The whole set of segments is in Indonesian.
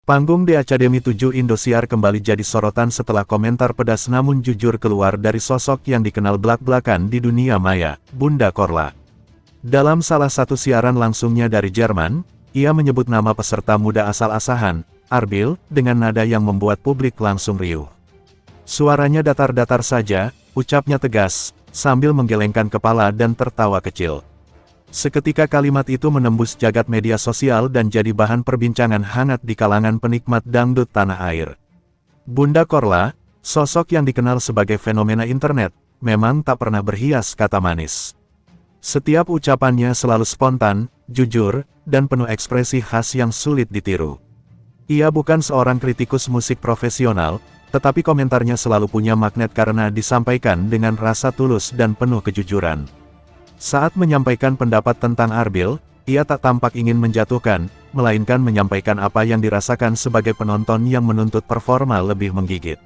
Panggung The Academy 7 Indosiar kembali jadi sorotan setelah komentar pedas namun jujur keluar dari sosok yang dikenal belak-belakan di dunia maya, Bunda Korla. Dalam salah satu siaran langsungnya dari Jerman, ia menyebut nama peserta muda asal Asahan, Arbil, dengan nada yang membuat publik langsung riuh. Suaranya datar-datar saja, ucapnya tegas, sambil menggelengkan kepala dan tertawa kecil. Seketika kalimat itu menembus jagat media sosial dan jadi bahan perbincangan hangat di kalangan penikmat dangdut tanah air. Bunda Korla, sosok yang dikenal sebagai fenomena internet, memang tak pernah berhias kata manis. Setiap ucapannya selalu spontan, jujur, dan penuh ekspresi khas yang sulit ditiru. Ia bukan seorang kritikus musik profesional, tetapi komentarnya selalu punya magnet karena disampaikan dengan rasa tulus dan penuh kejujuran. Saat menyampaikan pendapat tentang Arbil, ia tak tampak ingin menjatuhkan, melainkan menyampaikan apa yang dirasakan sebagai penonton yang menuntut performa lebih menggigit.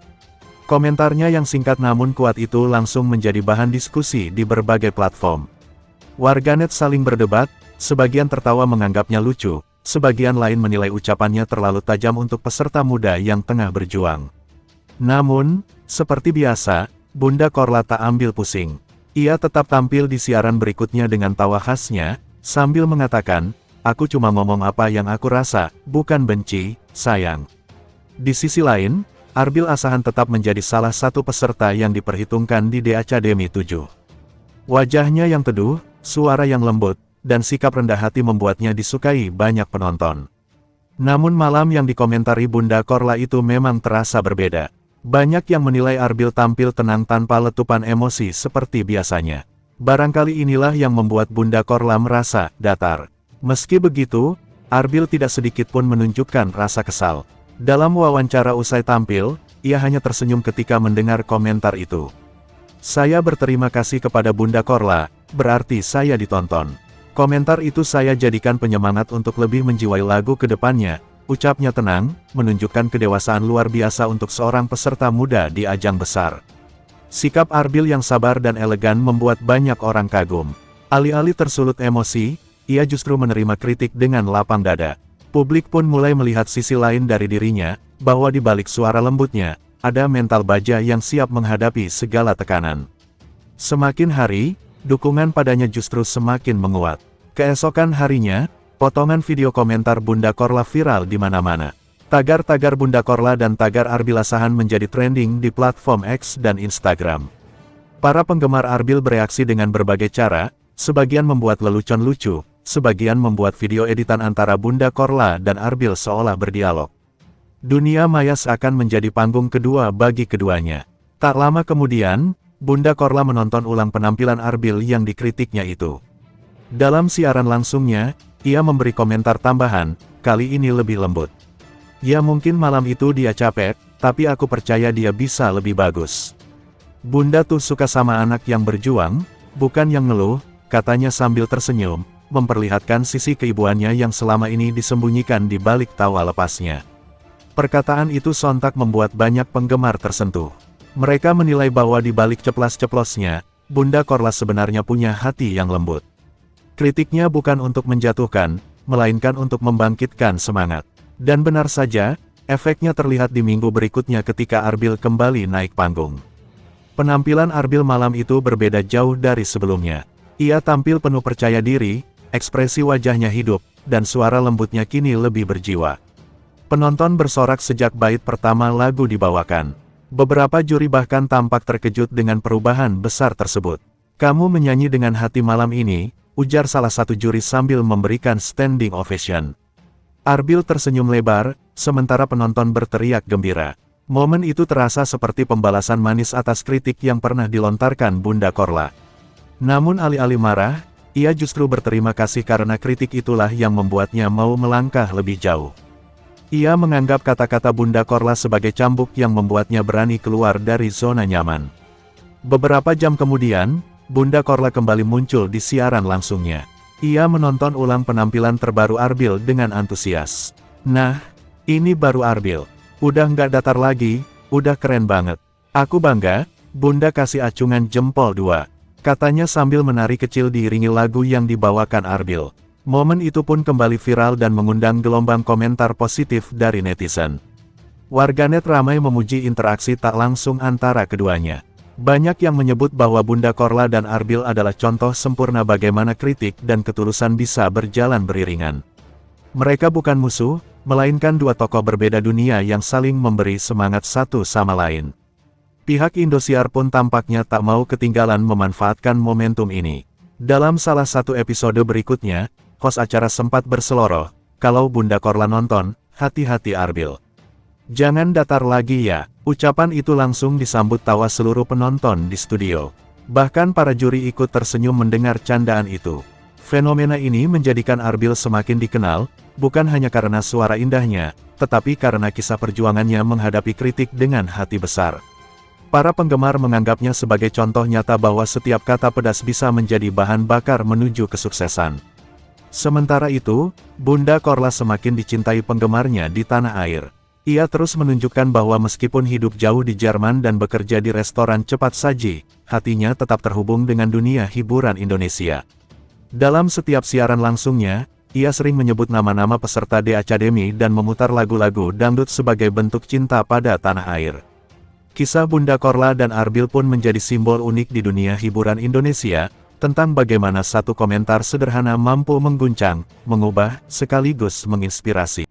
Komentarnya yang singkat namun kuat itu langsung menjadi bahan diskusi di berbagai platform. Warganet saling berdebat, sebagian tertawa menganggapnya lucu, sebagian lain menilai ucapannya terlalu tajam untuk peserta muda yang tengah berjuang. Namun, seperti biasa, Bunda Korla tak ambil pusing. Ia tetap tampil di siaran berikutnya dengan tawa khasnya, sambil mengatakan, "Aku cuma ngomong apa yang aku rasa, bukan benci, sayang." Di sisi lain, Arbil Asahan tetap menjadi salah satu peserta yang diperhitungkan di The Academy 7. Wajahnya yang teduh, suara yang lembut, dan sikap rendah hati membuatnya disukai banyak penonton. Namun malam yang dikomentari Bunda Korla itu memang terasa berbeda. Banyak yang menilai Arbil tampil tenang tanpa letupan emosi seperti biasanya. Barangkali inilah yang membuat Bunda Korla merasa datar. Meski begitu, Arbil tidak sedikit pun menunjukkan rasa kesal. Dalam wawancara usai tampil, ia hanya tersenyum ketika mendengar komentar itu. "Saya berterima kasih kepada Bunda Korla, berarti saya ditonton. Komentar itu saya jadikan penyemangat untuk lebih menjiwai lagu ke depannya," ucapnya tenang, menunjukkan kedewasaan luar biasa untuk seorang peserta muda di ajang besar. Sikap Arbil yang sabar dan elegan membuat banyak orang kagum. Alih-alih tersulut emosi, ia justru menerima kritik dengan lapang dada. Publik pun mulai melihat sisi lain dari dirinya, bahwa di balik suara lembutnya, ada mental baja yang siap menghadapi segala tekanan. Semakin hari, dukungan padanya justru semakin menguat. Keesokan harinya, potongan video komentar Bunda Korla viral di mana-mana. Tagar-tagar Bunda Korla dan tagar Arbil Asahan menjadi trending di platform X dan Instagram. Para penggemar Arbil bereaksi dengan berbagai cara, sebagian membuat lelucon lucu, sebagian membuat video editan antara Bunda Korla dan Arbil seolah berdialog. Dunia maya seakan menjadi panggung kedua bagi keduanya. Tak lama kemudian, Bunda Korla menonton ulang penampilan Arbil yang dikritiknya itu. Dalam siaran langsungnya, ia memberi komentar tambahan, kali ini lebih lembut. "Ya mungkin malam itu dia capek, tapi aku percaya dia bisa lebih bagus. Bunda tuh suka sama anak yang berjuang, bukan yang ngeluh," katanya sambil tersenyum, memperlihatkan sisi keibuannya yang selama ini disembunyikan di balik tawa lepasnya. Perkataan itu sontak membuat banyak penggemar tersentuh. Mereka menilai bahwa di balik ceplas-ceplosnya, Bunda Korla sebenarnya punya hati yang lembut. Kritiknya bukan untuk menjatuhkan, melainkan untuk membangkitkan semangat. Dan benar saja, efeknya terlihat di minggu berikutnya ketika Arbil kembali naik panggung. Penampilan Arbil malam itu berbeda jauh dari sebelumnya. Ia tampil penuh percaya diri, ekspresi wajahnya hidup, dan suara lembutnya kini lebih berjiwa. Penonton bersorak sejak bait pertama lagu dibawakan. Beberapa juri bahkan tampak terkejut dengan perubahan besar tersebut. "Kamu menyanyi dengan hati malam ini," ujar salah satu juri sambil memberikan standing ovation. Arbil tersenyum lebar, sementara penonton berteriak gembira. Momen itu terasa seperti pembalasan manis atas kritik yang pernah dilontarkan Bunda Korla. Namun alih-alih marah, ia justru berterima kasih karena kritik itulah yang membuatnya mau melangkah lebih jauh. Ia menganggap kata-kata Bunda Korla sebagai cambuk yang membuatnya berani keluar dari zona nyaman. Beberapa jam kemudian, Bunda Korla kembali muncul di siaran langsungnya. Ia menonton ulang penampilan terbaru Arbil dengan antusias. "Nah, ini baru Arbil. Udah nggak datar lagi, udah keren banget. Aku bangga," Bunda kasih acungan jempol 2. Katanya sambil menari kecil diiringi lagu yang dibawakan Arbil. Momen itu pun kembali viral dan mengundang gelombang komentar positif dari netizen. Warganet ramai memuji interaksi tak langsung antara keduanya. Banyak yang menyebut bahwa Bunda Korla dan Arbil adalah contoh sempurna bagaimana kritik dan ketulusan bisa berjalan beriringan. Mereka bukan musuh, melainkan dua tokoh berbeda dunia yang saling memberi semangat satu sama lain. Pihak Indosiar pun tampaknya tak mau ketinggalan memanfaatkan momentum ini. Dalam salah satu episode berikutnya, host acara sempat berseloroh, "Kalau Bunda Korla nonton, hati-hati Arbil. Jangan datar lagi ya." Ucapan itu langsung disambut tawa seluruh penonton di studio. Bahkan para juri ikut tersenyum mendengar candaan itu. Fenomena ini menjadikan Arbil semakin dikenal, bukan hanya karena suara indahnya, tetapi karena kisah perjuangannya menghadapi kritik dengan hati besar. Para penggemar menganggapnya sebagai contoh nyata bahwa setiap kata pedas bisa menjadi bahan bakar menuju kesuksesan. Sementara itu, Bunda Korla semakin dicintai penggemarnya di tanah air. Ia terus menunjukkan bahwa meskipun hidup jauh di Jerman dan bekerja di restoran cepat saji, hatinya tetap terhubung dengan dunia hiburan Indonesia. Dalam setiap siaran langsungnya, ia sering menyebut nama-nama peserta The Academy dan memutar lagu-lagu dangdut sebagai bentuk cinta pada tanah air. Kisah Bunda Korla dan Arbil pun menjadi simbol unik di dunia hiburan Indonesia, tentang bagaimana satu komentar sederhana mampu mengguncang, mengubah, sekaligus menginspirasi.